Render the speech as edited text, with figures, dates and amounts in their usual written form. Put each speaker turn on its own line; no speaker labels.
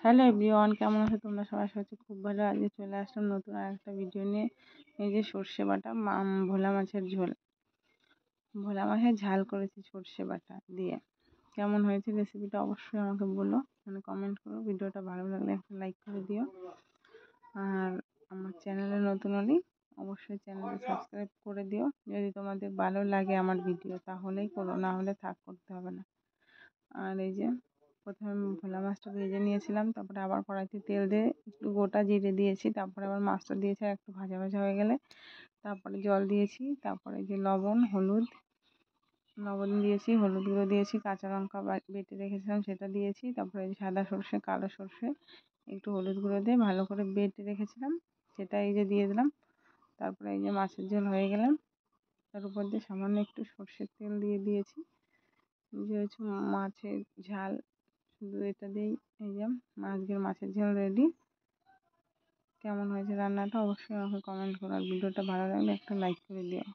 Hello everyone, কেমন আছো তোমরা সবাই? আশা করছি খুব ভালো। আজকে চলে আসলাম নতুন আরেকটা ভিডিও নিয়ে। এই যে সর্ষে বাটা ভোলা মাছের ঝোল, ভোলা মাছের ঝাল করেছি সর্ষে বাটা দিয়ে। কেমন হয়েছে রেসিপিটা অবশ্যই আমাকে বলো, মানে কমেন্ট করো। ভিডিওটা ভালো লাগলে একটা লাইক করে দিও। আর আমার চ্যানেলে নতুন হলে অবশ্যই চ্যানেলটা সাবস্ক্রাইব করে দিও। যদি তোমাদের ভালো লাগে আমার ভিডিও তাহলেই করো, না হলে থাক, করতে হবে না। আর এই যে প্রথমে ভোলা মাছটা ভেজে নিয়েছিলাম, তারপরে আবার কড়াইতে তেল দিয়ে একটু গোটা জিরে দিয়েছি, তারপরে আবার মাছটা দিয়েছি। আর একটু ভাজা ভাজা হয়ে গেলে তারপরে জল দিয়েছি, তারপরে যে লবণ দিয়েছি, হলুদ গুঁড়ো দিয়েছি, কাঁচা লঙ্কা বেটে রেখেছিলাম সেটা দিয়েছি, তারপরে সাদা সর্ষে কালো সর্ষে একটু হলুদ গুঁড়ো দিয়ে ভালো করে বেটে রেখেছিলাম সেটা এই যে দিয়ে দিলাম। তারপরে এই যে মাছের ঝোল হয়ে গেলাম, তার উপর দিয়ে সামান্য একটু সর্ষের তেল দিয়ে দিয়েছি। যে হচ্ছে মাছের ঝাল, শুধু এটা দিয়েই এই যে আজকের মাছের ঝোল রেডি। কেমন হয়েছে রান্নাটা অবশ্যই আমাকে কমেন্ট করো, আর ভিডিওটা ভালো লাগলে একটা লাইক করে দিও।